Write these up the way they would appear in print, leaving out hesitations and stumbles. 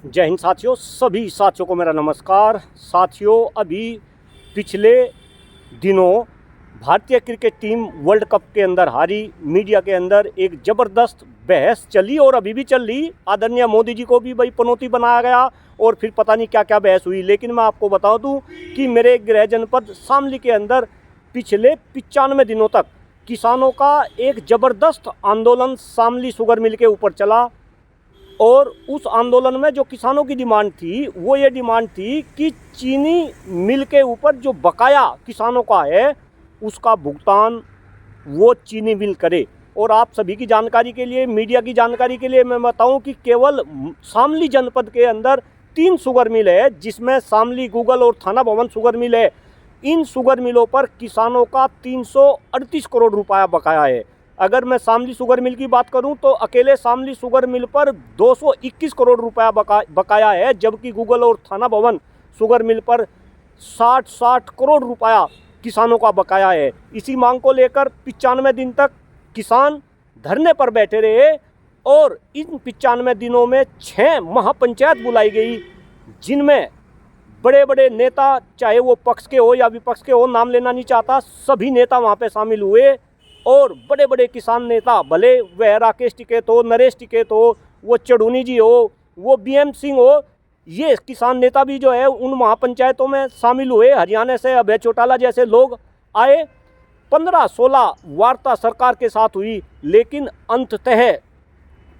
जय हिंद साथियों, सभी साथियों को मेरा नमस्कार। साथियों, अभी पिछले दिनों भारतीय क्रिकेट टीम वर्ल्ड कप के अंदर हारी। मीडिया के अंदर एक ज़बरदस्त बहस चली और अभी भी चल रही। आदरणीय मोदी जी को भी भाई पनौती बनाया गया और फिर पता नहीं क्या क्या बहस हुई। लेकिन मैं आपको बता दूं कि मेरे गृह जनपद शामली के अंदर पिछले 95 दिनों तक किसानों का एक ज़बरदस्त आंदोलन शामली शुगर मिल के ऊपर चला। और उस आंदोलन में जो किसानों की डिमांड थी वो ये डिमांड थी कि चीनी मिल के ऊपर जो बकाया किसानों का है उसका भुगतान वो चीनी मिल करे। और आप सभी की जानकारी के लिए, मीडिया की जानकारी के लिए मैं बताऊं कि केवल शामली जनपद के अंदर 3 शुगर मिल है, जिसमें शामली, गूगल और थाना भवन शुगर मिल है। इन शुगर मिलों पर किसानों का 338 करोड़ रुपया बकाया है। अगर मैं शामली शुगर मिल की बात करूं तो अकेले शामली शुगर मिल पर 221 करोड़ रुपया बकाया है, जबकि गूगल और थाना भवन शुगर मिल पर 60 करोड़ रुपया किसानों का बकाया है। इसी मांग को लेकर 95 दिन तक किसान धरने पर बैठे रहे और इन 95 दिनों में 6 महापंचायत बुलाई गई, जिनमें बड़े बड़े नेता, चाहे वो पक्ष के हो या विपक्ष के हो, नाम लेना नहीं चाहता, सभी नेता वहाँ पे शामिल हुए। और बड़े बड़े किसान नेता, भले वह राकेश टिकैत हो, नरेश टिकैत हो, वो चढ़ूनी जी हो, वो BM सिंह हो, ये किसान नेता भी जो है उन महापंचायतों में शामिल हुए। हरियाणा से अभय चौटाला जैसे लोग आए। 15-16 वार्ता सरकार के साथ हुई, लेकिन अंततः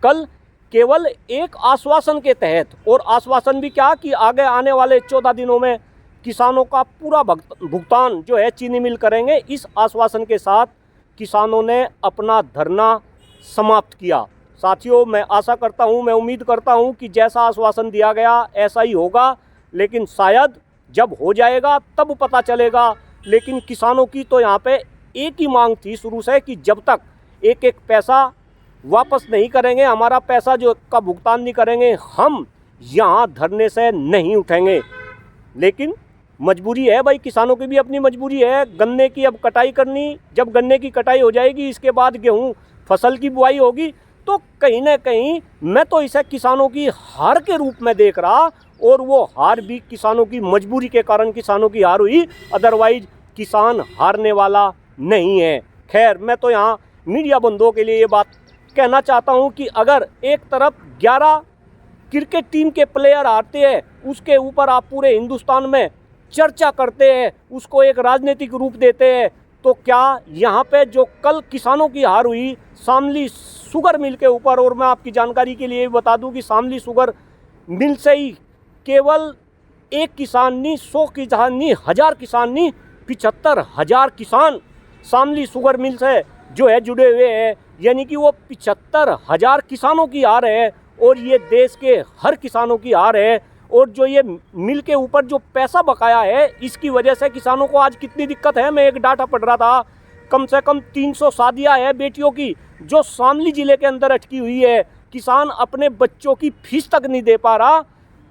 कल केवल एक आश्वासन के तहत, और आश्वासन भी क्या कि आगे आने वाले 14 दिनों में किसानों का पूरा भुगतान जो है चीनी मिल करेंगे। इस आश्वासन के साथ किसानों ने अपना धरना समाप्त किया। साथियों, मैं आशा करता हूं, मैं उम्मीद करता हूं कि जैसा आश्वासन दिया गया ऐसा ही होगा, लेकिन शायद जब हो जाएगा तब पता चलेगा। लेकिन किसानों की तो यहाँ पे एक ही मांग थी शुरू से कि जब तक एक एक पैसा वापस नहीं करेंगे, हमारा पैसा जो का भुगतान नहीं करेंगे, हम यहाँ धरने से नहीं उठेंगे। लेकिन मजबूरी है भाई, किसानों की भी अपनी मजबूरी है। गन्ने की अब कटाई करनी, जब गन्ने की कटाई हो जाएगी इसके बाद गेहूं फसल की बुआई होगी, तो कहीं ना कहीं मैं तो इसे किसानों की हार के रूप में देख रहा। और वो हार भी किसानों की मजबूरी के कारण किसानों की हार हुई, अदरवाइज किसान हारने वाला नहीं है। खैर, मैं तो यहाँ मीडिया बंधुओं के लिए ये बात कहना चाहता हूँ कि अगर एक तरफ 11 क्रिकेट टीम के प्लेयर आते हैं, उसके ऊपर आप पूरे हिंदुस्तान में चर्चा करते हैं, उसको एक राजनीतिक रूप देते हैं, तो क्या यहाँ पे जो कल किसानों की हार हुई शामली शुगर मिल के ऊपर, और मैं आपकी जानकारी के लिए बता दूं कि शामली शुगर मिल से ही केवल एक किसान नहीं, 100 किसान नहीं, 1000 किसान नहीं, 75,000 किसान शामली शुगर मिल से जो है जुड़े हुए हैं। यानी कि वो 75,000 किसानों की हार है और ये देश के हर किसानों की हार है। और जो ये मिल के ऊपर जो पैसा बकाया है, इसकी वजह से किसानों को आज कितनी दिक्कत है। मैं एक डाटा पढ़ रहा था, कम से कम 300 शादियां हैं बेटियों की जो शामली जिले के अंदर अटकी हुई है। किसान अपने बच्चों की फीस तक नहीं दे पा रहा,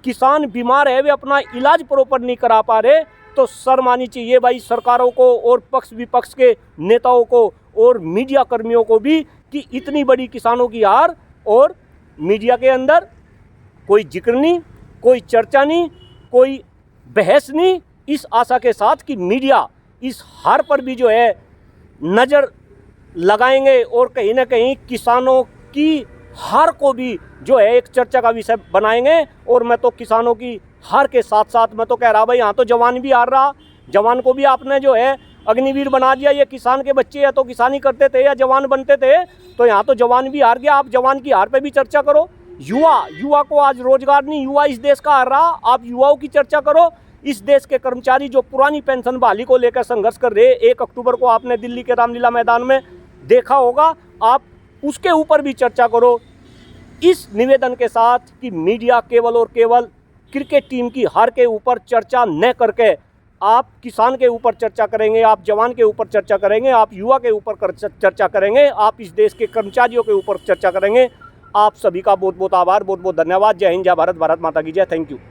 किसान बीमार है, वे अपना इलाज प्रॉपर नहीं करा पा रहे। तो शर्म आनी चाहिए भाई सरकारों को और पक्ष विपक्ष के नेताओं को और मीडिया कर्मियों को भी कि इतनी बड़ी किसानों की हार और मीडिया के अंदर कोई जिक्र नहीं, कोई चर्चा नहीं, कोई बहस नहीं। इस आशा के साथ कि मीडिया इस हार पर भी जो है नज़र लगाएंगे और कहीं ना कहीं किसानों की हार को भी जो है एक चर्चा का विषय बनाएंगे। और मैं तो किसानों की हार के साथ साथ मैं तो कह रहा भाई, यहाँ तो जवान भी हार रहा, जवान को भी आपने जो है अग्निवीर बना दिया। ये किसान के बच्चे या तो किसानी करते थे या जवान बनते थे, तो यहाँ तो जवान भी हार गया। आप जवान की हार पर भी चर्चा करो। युवा को आज रोजगार नहीं, युवा इस देश का हार रहा, आप युवाओं की चर्चा करो। इस देश के कर्मचारी जो पुरानी पेंशन बहाली को लेकर संघर्ष कर रहे, 1 अक्टूबर को आपने दिल्ली के रामलीला मैदान में देखा होगा, आप उसके ऊपर भी चर्चा करो। इस निवेदन के साथ कि मीडिया केवल और केवल क्रिकेट टीम की हार के ऊपर चर्चा न करके आप किसान के ऊपर चर्चा करेंगे, आप जवान के ऊपर चर्चा करेंगे, आप युवा के ऊपर चर्चा करेंगे, आप इस देश के कर्मचारियों के ऊपर चर्चा करेंगे। आप सभी का बहुत बहुत आभार, बहुत बहुत धन्यवाद। जय हिंद, जय भारत, भारत माता की जय। Thank you.